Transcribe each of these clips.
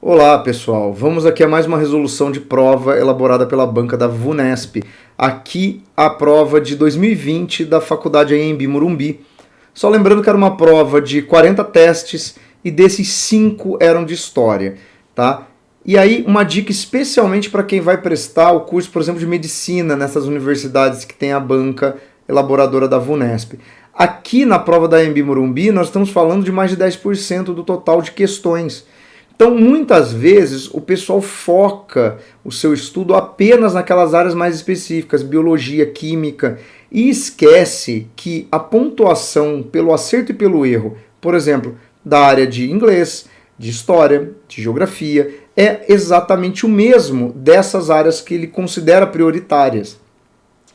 Olá, pessoal. Vamos aqui a mais uma resolução de prova elaborada pela banca da VUNESP. Aqui a prova de 2020 da Faculdade Anhembi Morumbi. Só lembrando que era uma prova de 40 testes e desses 5 eram de história, tá? E aí uma dica especialmente para quem vai prestar o curso, por exemplo, de medicina nessas universidades que tem a banca elaboradora da VUNESP. Aqui na prova da Anhembi Morumbi nós estamos falando de mais de 10% do total de questões. Então, muitas vezes, o pessoal foca o seu estudo apenas naquelas áreas mais específicas, biologia, química, e esquece que a pontuação pelo acerto e pelo erro, por exemplo, da área de inglês, de história, de geografia, é exatamente o mesmo dessas áreas que ele considera prioritárias.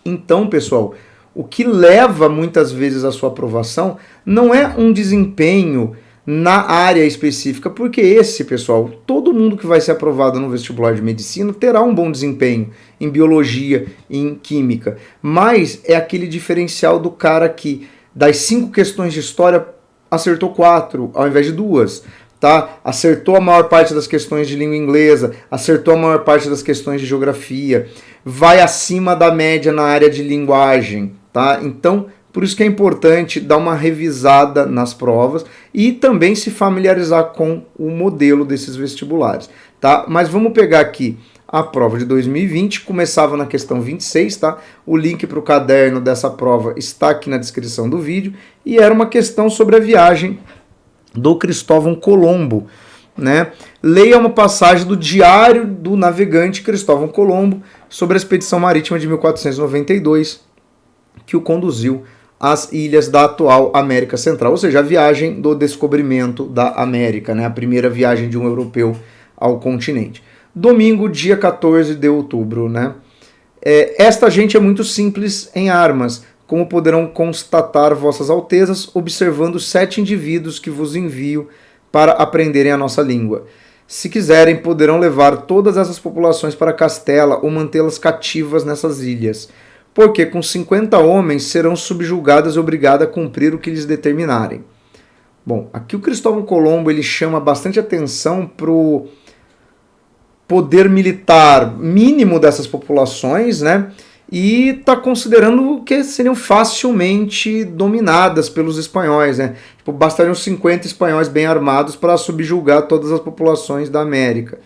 Então, pessoal, o que leva muitas vezes à sua aprovação não é um desempenho na área específica, porque esse, pessoal, todo mundo que vai ser aprovado no vestibular de medicina terá um bom desempenho em biologia, em química, mas é aquele diferencial do cara que das 5 questões de história acertou 4 ao invés de 2, tá? Acertou a maior parte das questões de língua inglesa, acertou a maior parte das questões de geografia, vai acima da média na área de linguagem, tá? Então, por isso que é importante dar uma revisada nas provas e também se familiarizar com o modelo desses vestibulares, tá? Mas vamos pegar aqui a prova de 2020, começava na questão 26, tá? O link para o caderno dessa prova está aqui na descrição do vídeo e era uma questão sobre a viagem do Cristóvão Colombo, né? Leia uma passagem do Diário do Navegante Cristóvão Colombo sobre a expedição marítima de 1492 que o conduziu às ilhas da atual América Central, ou seja, a viagem do descobrimento da América, né? A primeira viagem de um europeu ao continente. Domingo, dia 14 de outubro, né? Esta gente é muito simples em armas, como poderão constatar vossas altezas, observando 7 indivíduos que vos envio para aprenderem a nossa língua. Se quiserem, poderão levar todas essas populações para Castela ou mantê-las cativas nessas ilhas, porque com 50 homens serão subjugadas e obrigadas a cumprir o que lhes determinarem. Bom, aqui o Cristóvão Colombo ele chama bastante atenção para o poder militar mínimo dessas populações, né? E está considerando que seriam facilmente dominadas pelos espanhóis, né? Tipo, bastariam 50 espanhóis bem armados para subjugar todas as populações da América.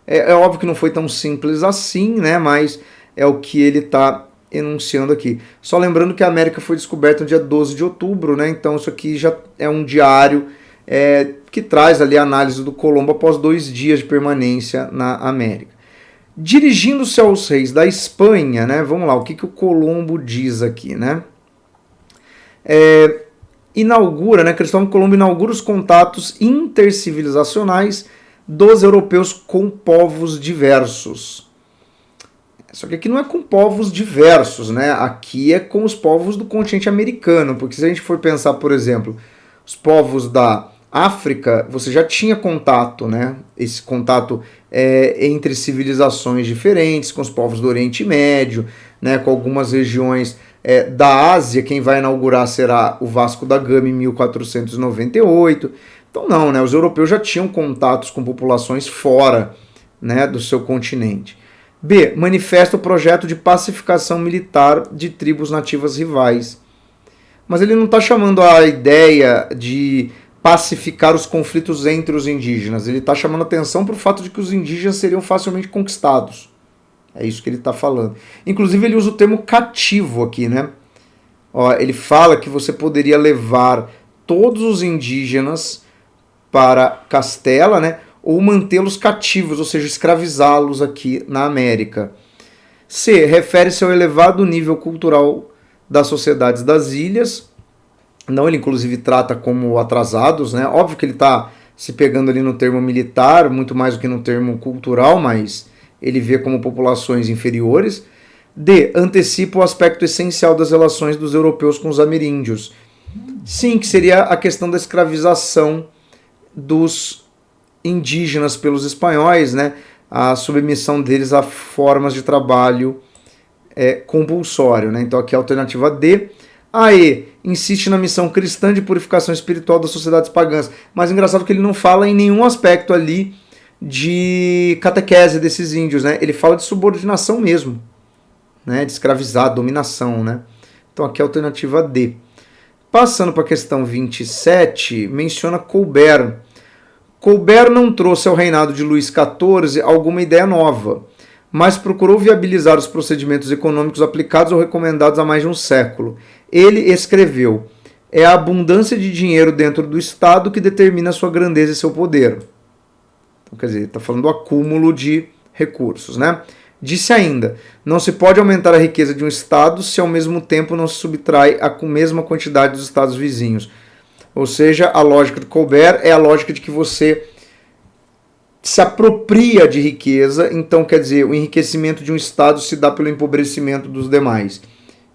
É óbvio que não foi tão simples assim, né? Mas é o que ele está enunciando aqui. Só lembrando que a América foi descoberta no dia 12 de outubro, né? Então isso aqui já é um diário que traz ali a análise do Colombo após 2 dias de permanência na América. Dirigindo-se aos reis da Espanha, né? Vamos lá, o que o Colombo diz aqui, né? Cristóvão Colombo inaugura os contatos intercivilizacionais dos europeus com povos diversos. Só que aqui não é com povos diversos, né? Aqui é com os povos do continente americano, porque se a gente for pensar, por exemplo, os povos da África, você já tinha contato, né? Esse contato entre civilizações diferentes, com os povos do Oriente Médio, né? Com algumas regiões da Ásia. Quem vai inaugurar será o Vasco da Gama em 1498. Então não, né? Os europeus já tinham contatos com populações fora, né, do seu continente. B. Manifesta o projeto de pacificação militar de tribos nativas rivais. Mas ele não está chamando a ideia de pacificar os conflitos entre os indígenas. Ele está chamando atenção para o fato de que os indígenas seriam facilmente conquistados. É isso que ele está falando. Inclusive ele usa o termo cativo aqui, né? Ele fala que você poderia levar todos os indígenas para Castela, né? Ou mantê-los cativos, ou seja, escravizá-los aqui na América. C. Refere-se ao elevado nível cultural das sociedades das ilhas. Não, ele inclusive trata como atrasados, né? Óbvio que ele está se pegando ali no termo militar, muito mais do que no termo cultural, mas ele vê como populações inferiores. D. Antecipa o aspecto essencial das relações dos europeus com os ameríndios. Sim, que seria a questão da escravização dos indígenas pelos espanhóis, né? A submissão deles a formas de trabalho compulsório, né? Então aqui a alternativa D. A E. Insiste na missão cristã de purificação espiritual das sociedades pagãs. Mas engraçado que ele não fala em nenhum aspecto ali de catequese desses índios, né? Ele fala de subordinação mesmo, né? De escravizar, dominação, né? Então aqui é a alternativa D. Passando para a questão 27, menciona Colbert. Colbert não trouxe ao reinado de Luís XIV alguma ideia nova, mas procurou viabilizar os procedimentos econômicos aplicados ou recomendados há mais de um século. Ele escreveu: é a abundância de dinheiro dentro do Estado que determina sua grandeza e seu poder. Então, quer dizer, está falando do acúmulo de recursos, né? Disse ainda: não se pode aumentar a riqueza de um Estado se ao mesmo tempo não se subtrai a mesma quantidade dos Estados vizinhos. Ou seja, a lógica de Colbert é a lógica de que você se apropria de riqueza, então quer dizer, o enriquecimento de um Estado se dá pelo empobrecimento dos demais.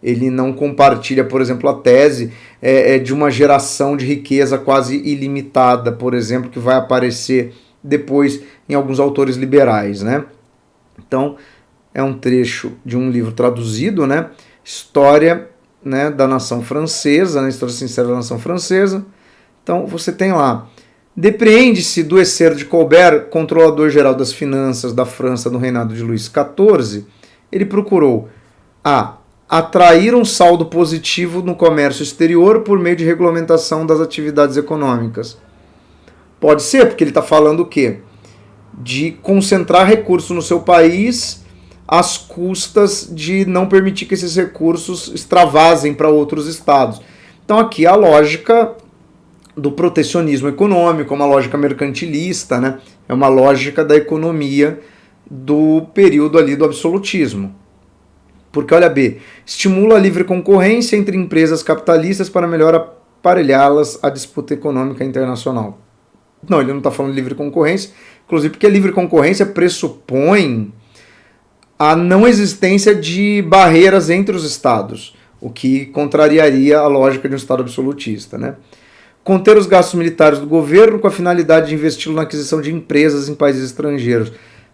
Ele não compartilha, por exemplo, a tese de uma geração de riqueza quase ilimitada, por exemplo, que vai aparecer depois em alguns autores liberais, né? Então, é um trecho de um livro traduzido, né? História, né, da nação francesa, né? História sincera da nação francesa. Então, você tem lá: depreende-se do excerto de Colbert, controlador-geral das finanças da França no reinado de Luís XIV. Ele procurou atrair um saldo positivo no comércio exterior por meio de regulamentação das atividades econômicas. Pode ser, porque ele está falando o quê? De concentrar recursos no seu país às custas de não permitir que esses recursos extravasem para outros estados. Então aqui a lógica do protecionismo econômico, uma lógica mercantilista, né? É uma lógica da economia do período ali do absolutismo. Porque, olha B, estimula a livre concorrência entre empresas capitalistas para melhor aparelhá-las à disputa econômica internacional. Não, ele não está falando de livre concorrência, inclusive porque a livre concorrência pressupõe a não existência de barreiras entre os estados, o que contrariaria a lógica de um estado absolutista, né? Conter os gastos militares do governo com a finalidade de investi-lo na aquisição de empresas em países estrangeiros.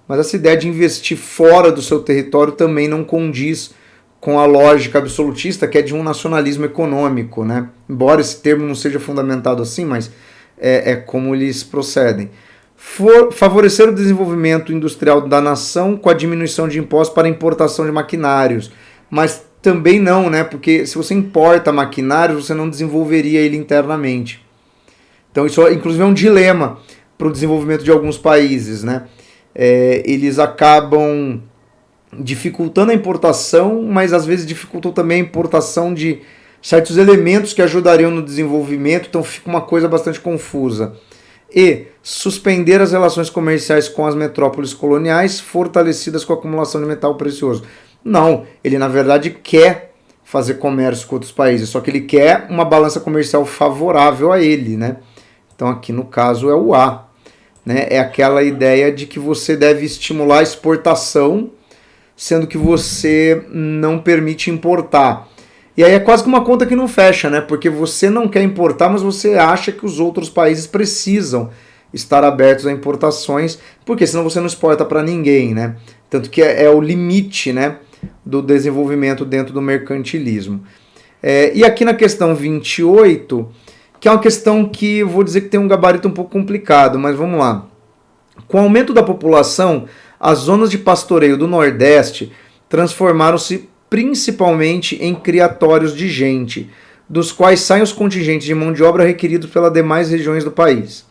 Mas essa ideia de investir fora do seu território também não condiz com a lógica absolutista, que é de um nacionalismo econômico, né? Embora esse termo não seja fundamentado assim, mas é como eles procedem. Favorecer o desenvolvimento industrial da nação com a diminuição de impostos para importação de maquinários. Mas também não, né? Porque se você importa maquinários, você não desenvolveria ele internamente. Então isso, inclusive, é um dilema para o desenvolvimento de alguns países, né? Eles acabam dificultando a importação, mas às vezes dificultam também a importação de certos elementos que ajudariam no desenvolvimento, então fica uma coisa bastante confusa. E suspender as relações comerciais com as metrópoles coloniais fortalecidas com a acumulação de metal precioso. Não, ele na verdade quer fazer comércio com outros países, só que ele quer uma balança comercial favorável a ele, né? Então aqui no caso é o A, né? É aquela ideia de que você deve estimular a exportação, sendo que você não permite importar. E aí é quase que uma conta que não fecha, né? Porque você não quer importar, mas você acha que os outros países precisam estar abertos a importações, porque senão você não exporta para ninguém, né? Tanto que é o limite, né, do desenvolvimento dentro do mercantilismo. E aqui na questão 28, que é uma questão que eu vou dizer que tem um gabarito um pouco complicado, mas vamos lá. Com o aumento da população, as zonas de pastoreio do Nordeste transformaram-se principalmente em criatórios de gente, dos quais saem os contingentes de mão de obra requeridos pelas demais regiões do país.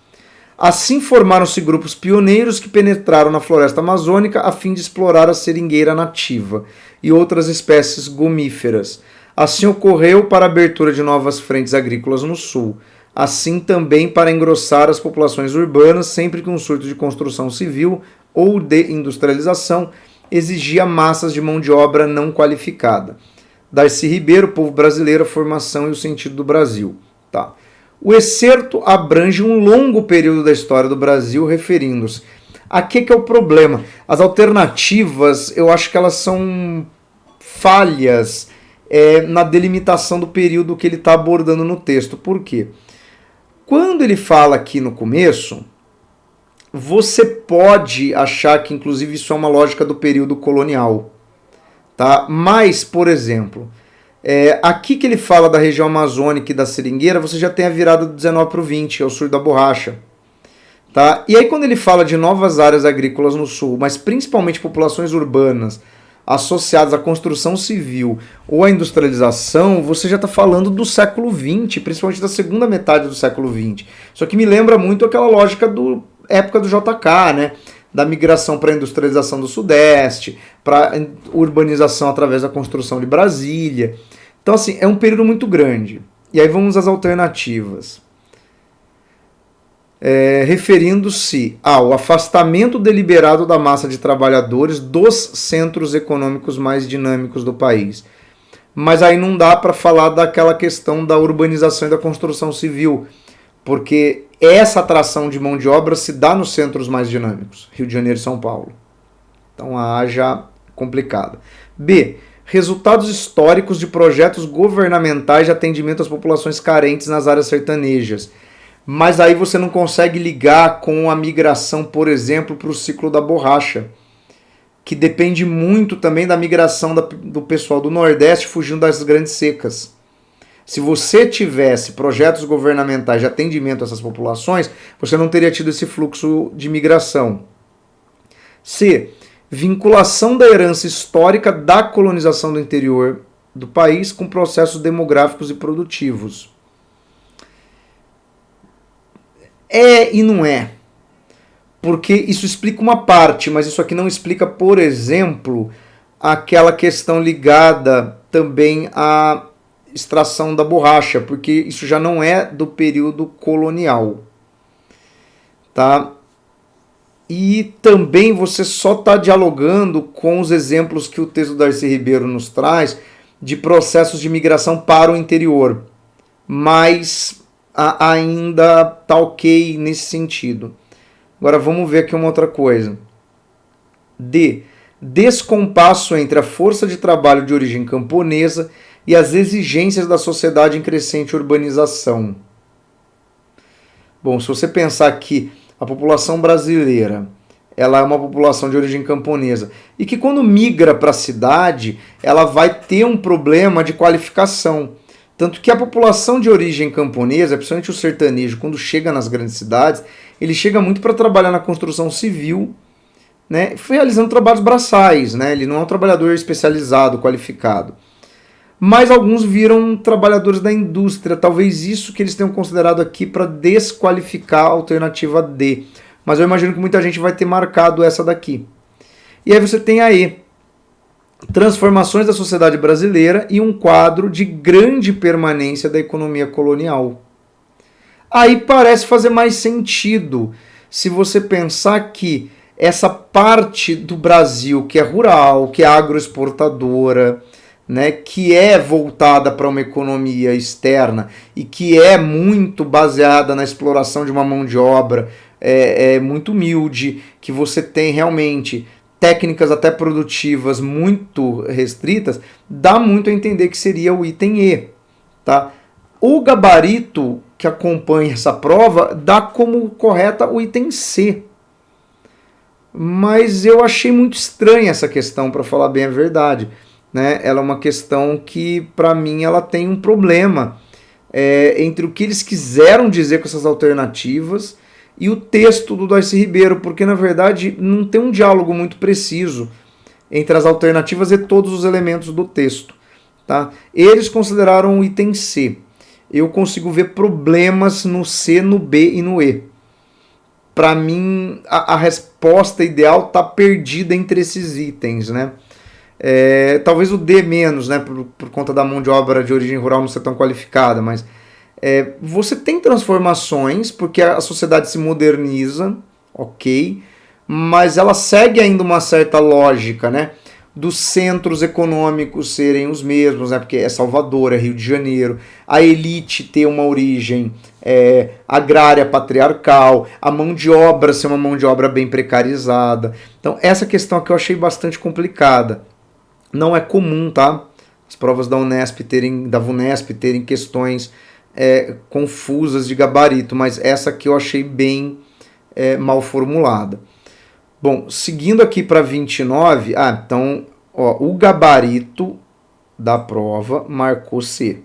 Assim formaram-se grupos pioneiros que penetraram na floresta amazônica a fim de explorar a seringueira nativa e outras espécies gomíferas. Assim ocorreu para a abertura de novas frentes agrícolas no sul. Assim também para engrossar as populações urbanas sempre que um surto de construção civil ou de industrialização exigia massas de mão de obra não qualificada. Darcy Ribeiro, Povo Brasileiro, a Formação e o Sentido do Brasil. Tá. O excerto abrange um longo período da história do Brasil, referindo-se. Aqui que é o problema. As alternativas, eu acho que elas são falhas na delimitação do período que ele está abordando no texto. Por quê? Quando ele fala aqui no começo, você pode achar que, inclusive, isso é uma lógica do período colonial. Tá? Mas, por exemplo, aqui que ele fala da região amazônica e da seringueira, você já tem a virada do 19 para o 20, é o surto da borracha. Tá? E aí quando ele fala de novas áreas agrícolas no sul, mas principalmente populações urbanas associadas à construção civil ou à industrialização, você já está falando do século XX, principalmente da segunda metade do século XX. Isso aqui me lembra muito aquela lógica do época do JK, né? Da migração para a industrialização do Sudeste, para urbanização através da construção de Brasília. Então, assim, é um período muito grande. E aí vamos às alternativas. Referindo-se ao afastamento deliberado da massa de trabalhadores dos centros econômicos mais dinâmicos do país. Mas aí não dá para falar daquela questão da urbanização e da construção civil, porque essa atração de mão de obra se dá nos centros mais dinâmicos, Rio de Janeiro e São Paulo. Então a A já complicada. B. Resultados históricos de projetos governamentais de atendimento às populações carentes nas áreas sertanejas. Mas aí você não consegue ligar com a migração, por exemplo, para o ciclo da borracha, que depende muito também da migração do pessoal do Nordeste fugindo das grandes secas. Se você tivesse projetos governamentais de atendimento a essas populações, você não teria tido esse fluxo de migração. C. Vinculação da herança histórica da colonização do interior do país com processos demográficos e produtivos. É e não é. Porque isso explica uma parte, mas isso aqui não explica, por exemplo, aquela questão ligada também à extração da borracha, porque isso já não é do período colonial. Tá? E também você só está dialogando com os exemplos que o texto do Darcy Ribeiro nos traz de processos de migração para o interior. Mas ainda está ok nesse sentido. Agora vamos ver aqui uma outra coisa. D. Descompasso entre a força de trabalho de origem camponesa e as exigências da sociedade em crescente urbanização. Bom, se você pensar que a população brasileira ela é uma população de origem camponesa e que quando migra para a cidade, ela vai ter um problema de qualificação. Tanto que a população de origem camponesa, principalmente o sertanejo, quando chega nas grandes cidades, ele chega muito para trabalhar na construção civil, né, realizando trabalhos braçais, né, ele não é um trabalhador especializado, qualificado. Mas alguns viram trabalhadores da indústria, talvez isso que eles tenham considerado aqui para desqualificar a alternativa D. Mas eu imagino que muita gente vai ter marcado essa daqui. E aí você tem a E. Transformações da sociedade brasileira e um quadro de grande permanência da economia colonial. Aí parece fazer mais sentido se você pensar que essa parte do Brasil que é rural, que é agroexportadora, né, que é voltada para uma economia externa e que é muito baseada na exploração de uma mão de obra muito humilde, que você tem realmente técnicas até produtivas muito restritas, dá muito a entender que seria o item E. Tá? O gabarito que acompanha essa prova dá como correta o item C. Mas eu achei muito estranha essa questão, para falar bem a verdade. Né? Ela é uma questão que, para mim, ela tem um problema entre o que eles quiseram dizer com essas alternativas e o texto do Darcy Ribeiro, porque na verdade não tem um diálogo muito preciso entre as alternativas e todos os elementos do texto. Tá? Eles consideraram o item C. Eu consigo ver problemas no C, no B e no E. Para mim, a resposta ideal está perdida entre esses itens. Né? Talvez o D menos, né, por conta da mão de obra de origem rural não ser tão qualificada, mas você tem transformações, porque a sociedade se moderniza, ok, mas ela segue ainda uma certa lógica, né, dos centros econômicos serem os mesmos, né, porque é Salvador, é Rio de Janeiro, a elite ter uma origem agrária patriarcal, a mão de obra ser uma mão de obra bem precarizada. Então essa questão aqui eu achei bastante complicada. Não é comum, tá? As provas da VUNESP terem questões confusas de gabarito, mas essa aqui eu achei bem mal formulada. Bom, seguindo aqui para 29, então o gabarito da prova marcou C.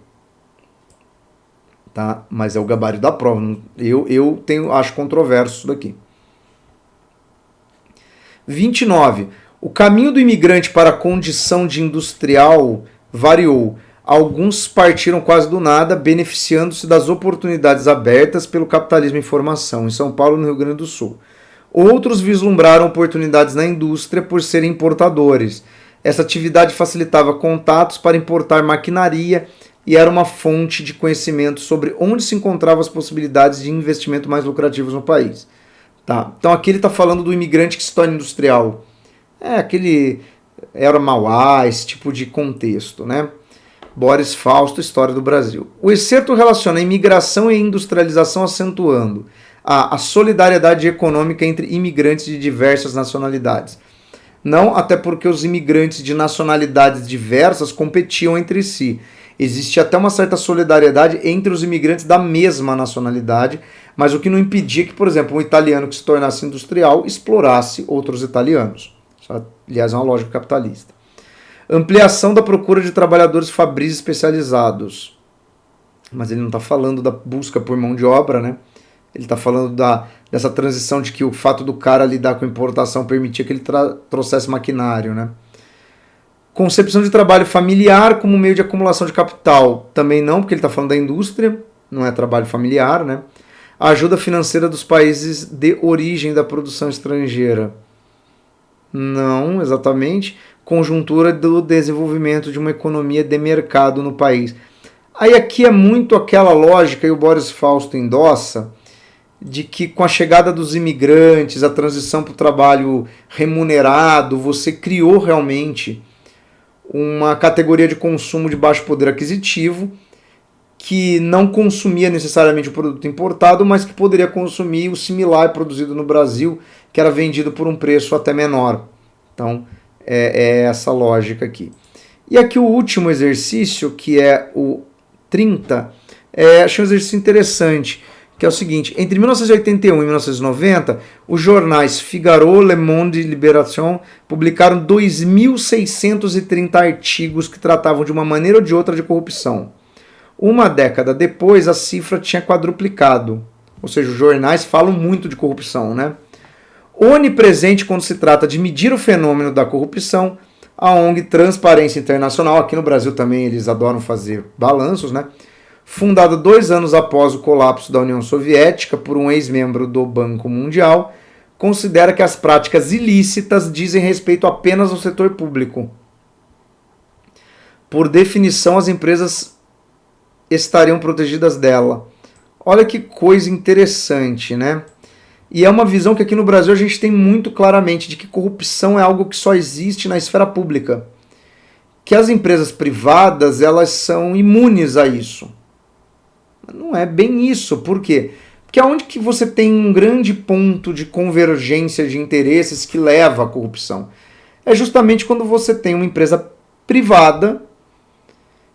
tá? Mas é o gabarito da prova. Acho controverso isso daqui. 29. O caminho do imigrante para a condição de industrial variou. Alguns partiram quase do nada, beneficiando-se das oportunidades abertas pelo capitalismo em formação, em São Paulo e no Rio Grande do Sul. Outros vislumbraram oportunidades na indústria por serem importadores. Essa atividade facilitava contatos para importar maquinaria e era uma fonte de conhecimento sobre onde se encontravam as possibilidades de investimento mais lucrativos no país. Tá. Então aqui ele está falando do imigrante que se torna industrial. Era Mauá, esse tipo de contexto, né? Boris Fausto, História do Brasil. O excerto relaciona a imigração e a industrialização acentuando a solidariedade econômica entre imigrantes de diversas nacionalidades. Não até porque os imigrantes de nacionalidades diversas competiam entre si. Existe até uma certa solidariedade entre os imigrantes da mesma nacionalidade, mas o que não impedia que, por exemplo, um italiano que se tornasse industrial explorasse outros italianos. Isso, aliás, é uma lógica capitalista. Ampliação da procura de trabalhadores fabris especializados. Mas ele não está falando da busca por mão de obra, né? Ele está falando dessa transição de que o fato do cara lidar com importação permitia que ele trouxesse maquinário, né? Concepção de trabalho familiar como meio de acumulação de capital. Também não, porque ele está falando da indústria, não é trabalho familiar, né? A ajuda financeira dos países de origem da produção estrangeira. Não, exatamente. Conjuntura do desenvolvimento de uma economia de mercado no país. Aí aqui é muito aquela lógica, e o Boris Fausto endossa, de que com a chegada dos imigrantes, a transição para o trabalho remunerado, você criou realmente uma categoria de consumo de baixo poder aquisitivo que não consumia necessariamente o produto importado, mas que poderia consumir o similar produzido no Brasil, que era vendido por um preço até menor. Então, é essa lógica aqui. E aqui o último exercício, que é o 30, achei um exercício interessante, que é o seguinte: entre 1981 e 1990, os jornais Figaro, Le Monde e Libération publicaram 2.630 artigos que tratavam de uma maneira ou de outra de corrupção. Uma década depois, a cifra tinha quadruplicado. Ou seja, os jornais falam muito de corrupção, né? Onipresente quando se trata de medir o fenômeno da corrupção, a ONG Transparência Internacional, aqui no Brasil também eles adoram fazer balanços, né? Fundada 2 anos após o colapso da União Soviética por um ex-membro do Banco Mundial, considera que as práticas ilícitas dizem respeito apenas ao setor público. Por definição, as empresas estariam protegidas dela. Olha que coisa interessante, né? E é uma visão que aqui no Brasil a gente tem muito claramente, de que corrupção é algo que só existe na esfera pública. Que as empresas privadas, elas são imunes a isso. Não é bem isso. Por quê? Porque aonde que você tem um grande ponto de convergência de interesses que leva à corrupção? É justamente quando você tem uma empresa privada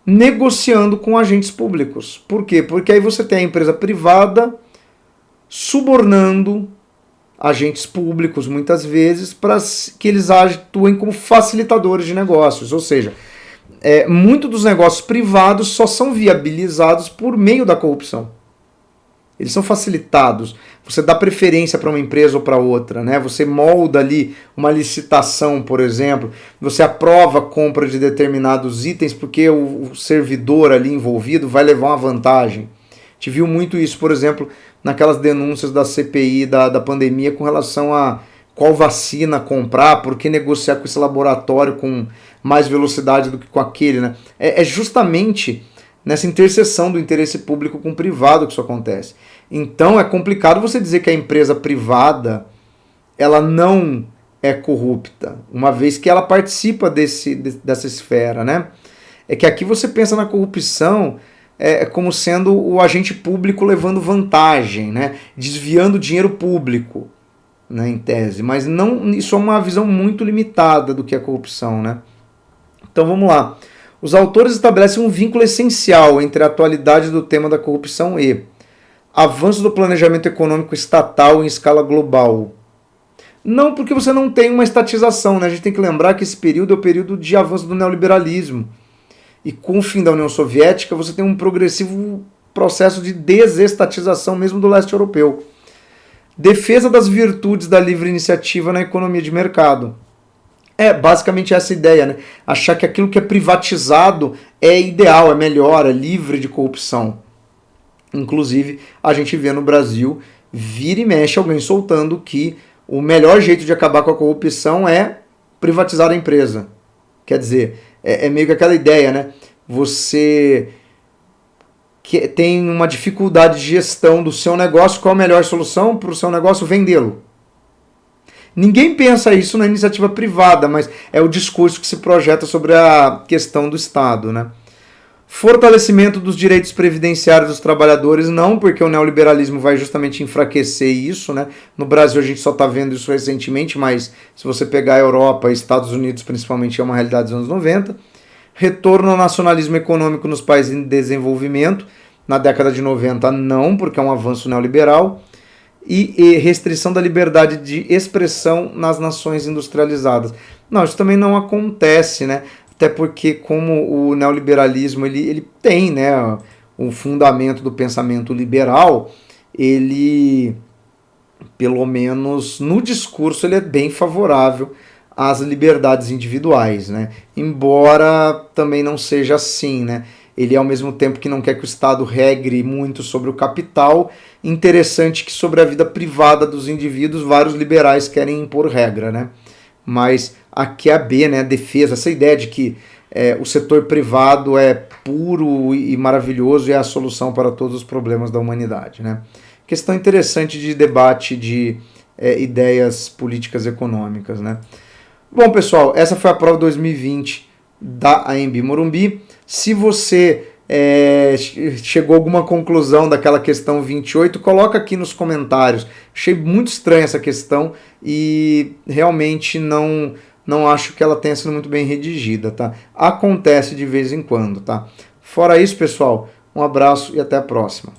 negociando com agentes públicos. Por quê? Porque aí você tem a empresa privada subornando agentes públicos, muitas vezes, para que eles atuem como facilitadores de negócios. Ou seja, muitos dos negócios privados só são viabilizados por meio da corrupção. Eles são facilitados. Você dá preferência para uma empresa ou para outra, né? Você molda ali uma licitação, por exemplo. Você aprova a compra de determinados itens porque o servidor ali envolvido vai levar uma vantagem. A gente viu muito isso, por exemplo, naquelas denúncias da CPI da pandemia com relação a qual vacina comprar, por que negociar com esse laboratório com mais velocidade do que com aquele, né? É justamente nessa interseção do interesse público com o privado que isso acontece. Então é complicado você dizer que a empresa privada ela não é corrupta, uma vez que ela participa dessa esfera, né? É que aqui você pensa na corrupção como sendo o agente público levando vantagem, né? Desviando dinheiro público, né, em tese. Mas não, isso é uma visão muito limitada do que é corrupção, né? Então vamos lá. Os autores estabelecem um vínculo essencial entre a atualidade do tema da corrupção e avanço do planejamento econômico estatal em escala global. Não, porque você não tem uma estatização, né? A gente tem que lembrar que esse período é o período de avanço do neoliberalismo. E com o fim da União Soviética, você tem um progressivo processo de desestatização mesmo do leste europeu. Defesa das virtudes da livre iniciativa na economia de mercado. É basicamente essa ideia, né? Achar que aquilo que é privatizado é ideal, é melhor, é livre de corrupção. Inclusive, a gente vê no Brasil, vira e mexe alguém soltando que o melhor jeito de acabar com a corrupção é privatizar a empresa. Quer dizer, é meio que aquela ideia, né? Você que tem uma dificuldade de gestão do seu negócio, qual a melhor solução para o seu negócio? Vendê-lo. Ninguém pensa isso na iniciativa privada, mas é o discurso que se projeta sobre a questão do Estado, né? Fortalecimento dos direitos previdenciários dos trabalhadores, não, porque o neoliberalismo vai justamente enfraquecer isso, né? No Brasil a gente só está vendo isso recentemente, mas se você pegar a Europa e Estados Unidos principalmente é uma realidade dos anos 90. Retorno ao nacionalismo econômico nos países em desenvolvimento, na década de 90 não, porque é um avanço neoliberal. E restrição da liberdade de expressão nas nações industrializadas. Não, isso também não acontece, né? Até porque como o neoliberalismo ele tem, né, o fundamento do pensamento liberal, ele, pelo menos no discurso, ele é bem favorável às liberdades individuais, né? Embora também não seja assim, né? Ele, ao mesmo tempo que não quer que o Estado regre muito sobre o capital, interessante que sobre a vida privada dos indivíduos, vários liberais querem impor regra, né? Mas aqui é a B, né? A defesa, essa ideia de que o setor privado é puro e maravilhoso e é a solução para todos os problemas da humanidade, né? Questão interessante de debate de ideias políticas econômicas, né? Bom, pessoal, essa foi a prova 2020 da AMB Morumbi. Se você chegou a alguma conclusão daquela questão 28, coloca aqui nos comentários. Achei muito estranha essa questão e realmente não acho que ela tenha sido muito bem redigida, tá? Acontece de vez em quando, tá? Fora isso, pessoal, um abraço e até a próxima.